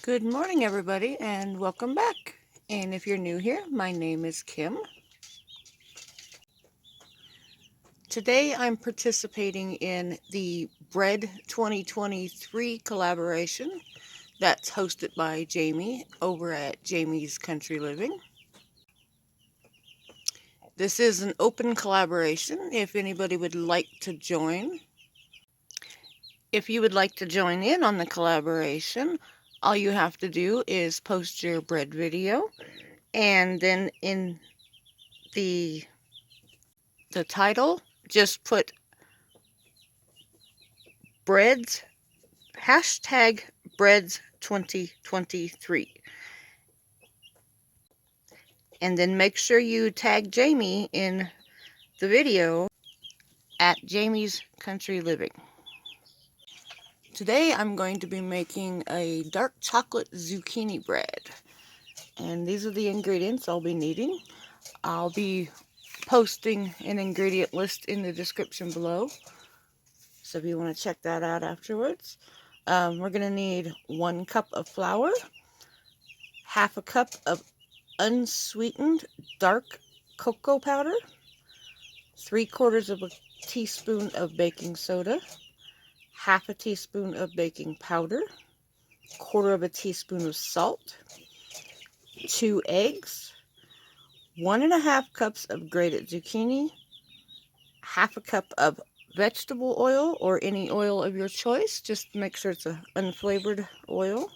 Good morning, everybody, and welcome back. And if you're new here, my name is Kim. Today I'm participating in the Bread 2023 collaboration that's hosted by Jamie over at Jamie's Country Living. This is an open collaboration if anybody would like to join. If you would like to join in on the collaboration, all you have to do is post your bread video, and then in the title, just put breads, hashtag breads 2023. And then make sure you tag Jamie in the video at Jamie's Country Living. Today I'm going to be making a dark chocolate zucchini bread. And these are the ingredients I'll be needing. I'll be posting an ingredient list in the description below, so if you want to check that out afterwards. We're going to need 1 cup of flour, half a cup of unsweetened dark cocoa powder, 3/4 of a teaspoon of baking soda, half a teaspoon of baking powder, 1/4 of a teaspoon of salt, 2 eggs, 1½ cups of grated zucchini, half a cup of vegetable oil or any oil of your choice. Just make sure it's an unflavored oil,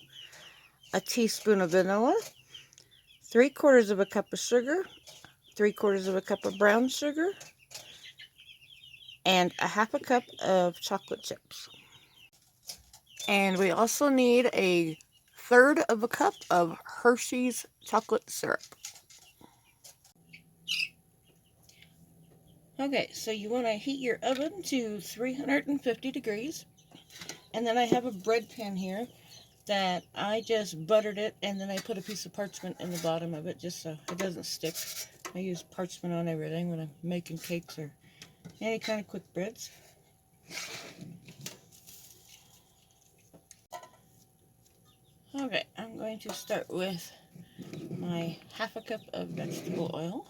a teaspoon of vanilla, 3/4 of a cup of sugar, 3/4 of a cup of brown sugar, and a half a cup of chocolate chips. And we also need 1/3 of a cup of Hershey's chocolate syrup. Okay, so you want to heat your oven to 350 degrees. And then I have a bread pan here that I just buttered it, and then I put a piece of parchment in the bottom of it just so it doesn't stick. I use parchment on everything when I'm making cakes or any kind of quick breads. Okay, I'm going to start with my half a cup of vegetable oil.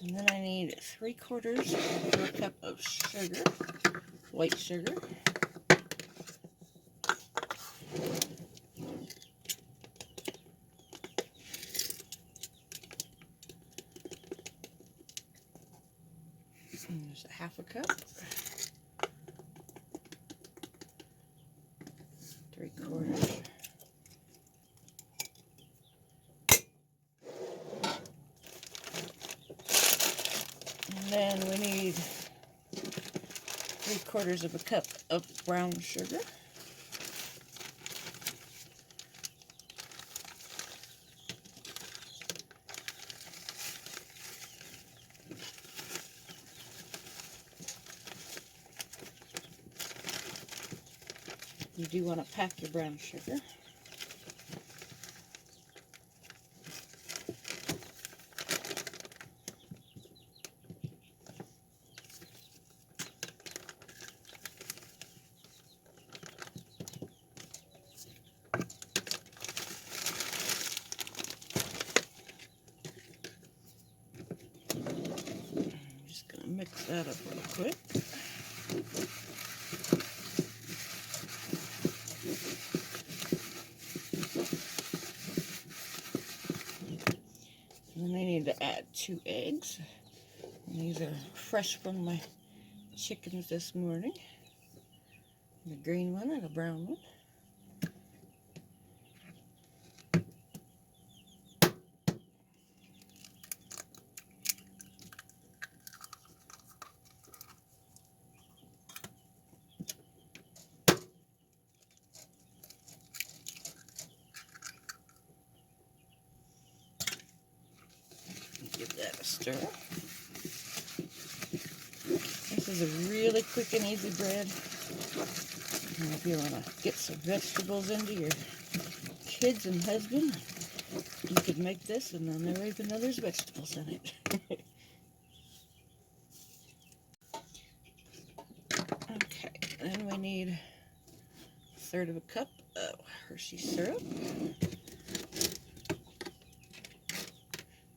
And then I need 3/4 of a cup of sugar, white sugar. And there's a half a cup. 3/4. And then we need 3/4 of a cup of brown sugar. You do want to pack your brown sugar. I'm just going to mix that up real quick. And then I need to add 2 eggs. And these are fresh from my chickens this morning. The green one and a brown one. Give that stir. This is a really quick and easy bread. And if you want to get some vegetables into your kids and husband, you could make this and then never even know there's vegetables in it. Okay, then we need 1/3 of a cup of Hershey syrup.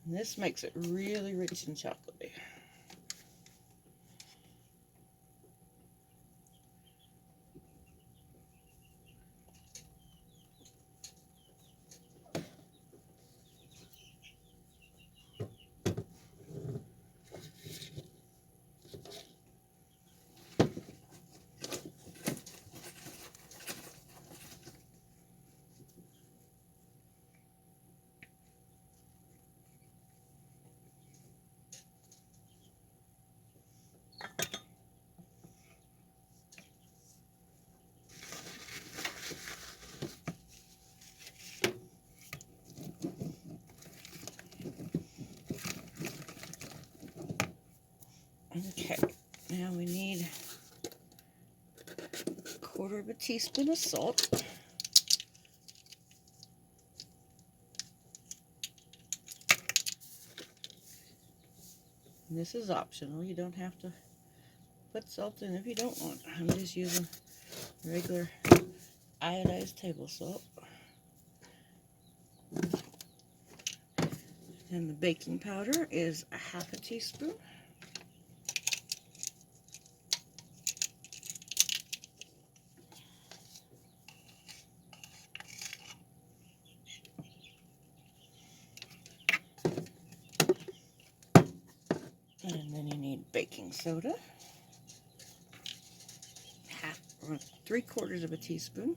And this makes it really rich and chocolatey. Okay, now we need 1/4 of a teaspoon of salt. And this is optional. You don't have to put salt in if you don't want. I'm just using regular iodized table salt. And the baking powder is 1/2 teaspoon. And then you need baking soda, 3/4 of a teaspoon.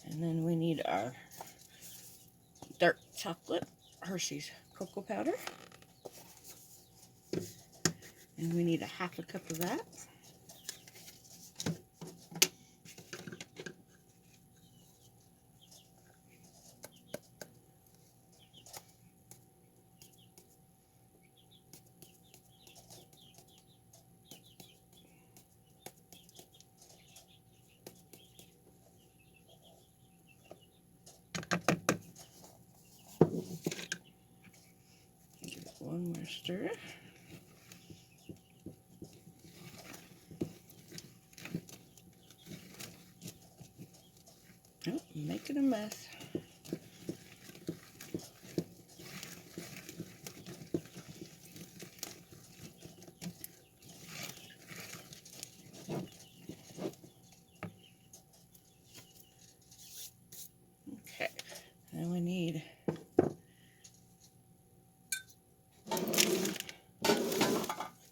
And then we need our dark chocolate Hershey's cocoa powder. And we need 1/2 cup of that. Give it one more stir. Oh, making a mess. Okay, then we need a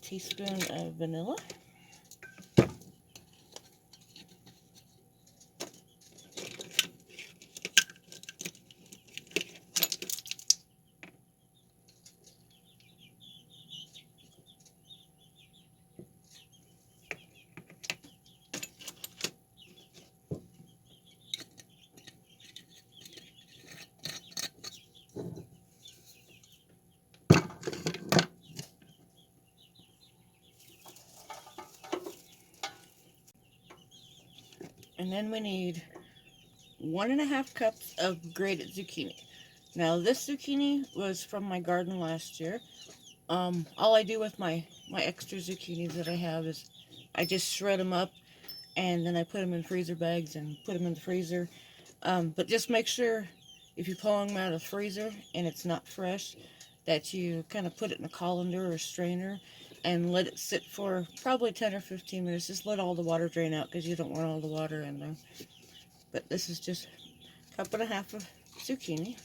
teaspoon of vanilla. And then we need 1½ cups of grated zucchini. Now this zucchini was from my garden last year. All I do with my extra zucchinis that I have is I just shred them up and then I put them in freezer bags and put them in the freezer. But just make sure if you're pulling them out of the freezer and it's not fresh, that you kind of put it in a colander or a strainer and let it sit for probably 10 or 15 minutes. Just let all the water drain out because you don't want all the water in there. But this is just 1½ cup of zucchini.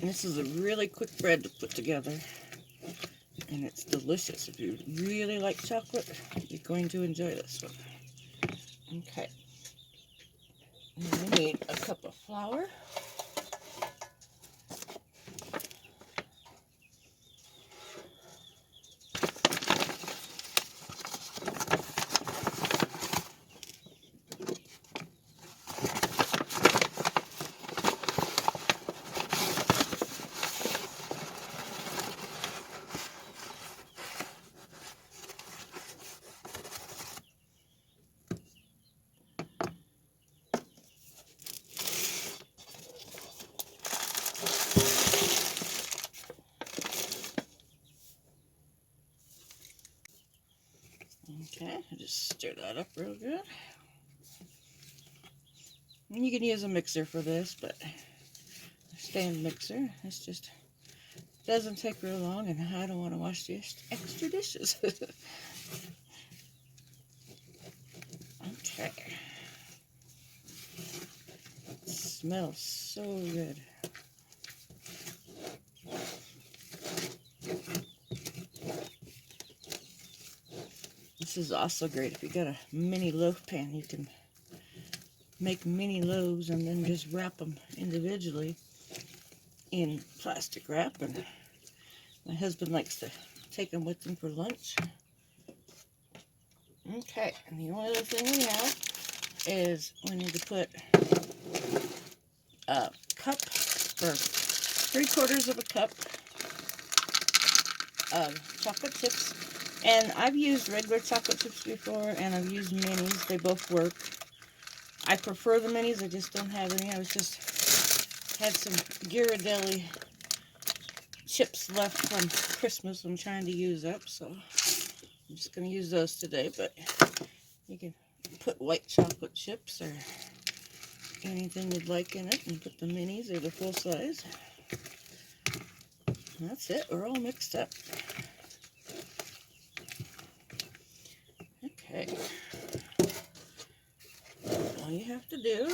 And this is a really quick bread to put together, and it's delicious. If you really like chocolate, you're going to enjoy this one. Okay. And we need a cup of flour. Okay, just stir that up real good. And you can use a mixer for this, but a stand mixer, it's just doesn't take real long, and I don't want to wash the extra dishes. Okay. It smells so good. This is also great if you got a mini loaf pan. You can make mini loaves and then just wrap them individually in plastic wrap. And my husband likes to take them with him for lunch. Okay, and the only other thing we have is we need to put a cup or 3/4 of a cup of chocolate chips. And I've used regular chocolate chips before, and I've used minis. They both work. I prefer the minis. I just don't have any. I was just had some Ghirardelli chips left from Christmas I'm trying to use up, so I'm just going to use those today. But you can put white chocolate chips or anything you'd like in it, and put the minis or the full size. And that's it. We're all mixed up. Okay. All you have to do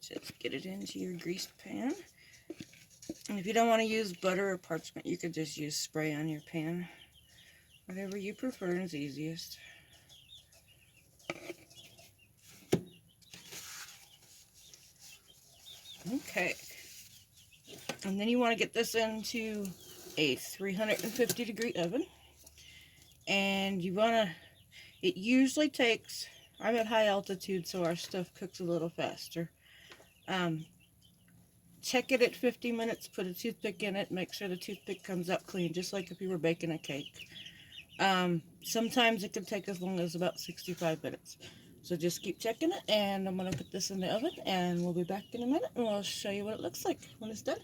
just get it into your greased pan. And if you don't want to use butter or parchment, you could just use spray on your pan. Whatever you prefer is easiest. Okay. And then you want to get this into a 350-degree oven. And you want to, it usually takes, I'm at high altitude, so our stuff cooks a little faster. Check it at 50 minutes, put a toothpick in it, make sure the toothpick comes out clean, just like if you were baking a cake. Sometimes it can take as long as about 65 minutes. So just keep checking it, and I'm going to put this in the oven, and we'll be back in a minute, and I'll show you what it looks like when it's done.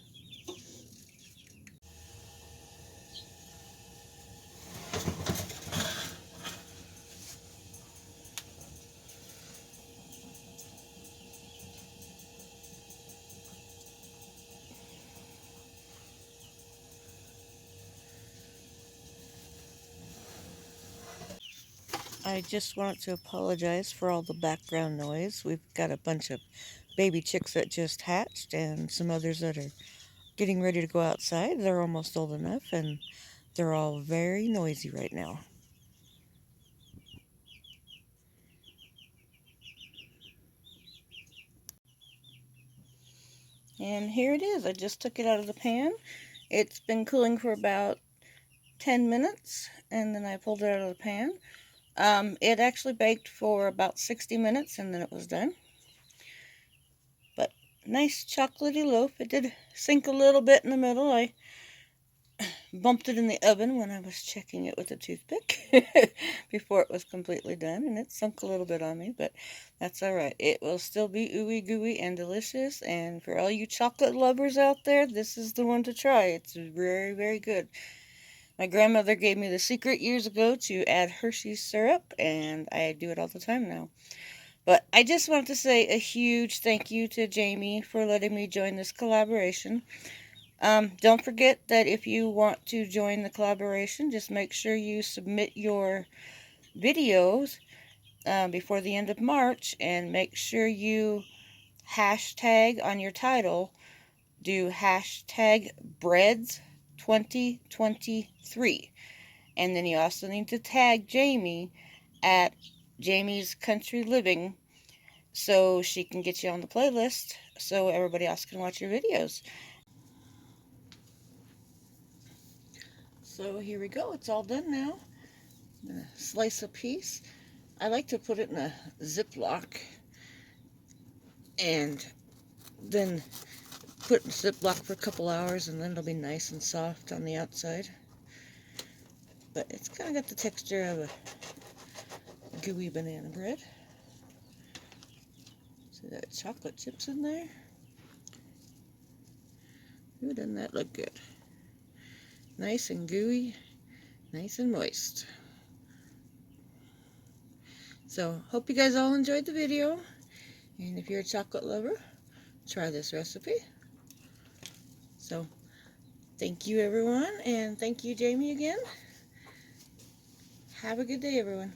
I just want to apologize for all the background noise. We've got a bunch of baby chicks that just hatched and some others that are getting ready to go outside. They're almost old enough, and they're all very noisy right now. And here it is. I just took it out of the pan. It's been cooling for about 10 minutes, and then I pulled it out of the pan. It actually baked for about 60 minutes, and then it was done. But nice chocolatey loaf. It did sink a little bit in the middle. I bumped it in the oven when I was checking it with a toothpick before it was completely done, and it sunk a little bit on me, but that's all right. It will still be ooey gooey and delicious, and for all you chocolate lovers out there, this is the one to try. It's very, very good. My grandmother gave me the secret years ago to add Hershey's syrup, and I do it all the time now. But I just want to say a huge thank you to Jamie for letting me join this collaboration. Don't forget that if you want to join the collaboration, just make sure you submit your videos before the end of March, and make sure you hashtag on your title, do hashtag breads 2023. And then you also need to tag Jamie at Jamie's Country Living so she can get you on the playlist so everybody else can watch your videos. So here we go. It's all done now. I'm gonna slice a piece. I like to put it in a Ziploc and then put it in Ziploc for a couple hours, and then it'll be nice and soft on the outside. But it's kind of got the texture of a gooey banana bread. See that chocolate chips in there? Ooh, doesn't that look good? Nice and gooey, nice and moist. So, hope you guys all enjoyed the video. And if you're a chocolate lover, try this recipe. So, thank you everyone, and thank you Jamie again. Have a good day everyone.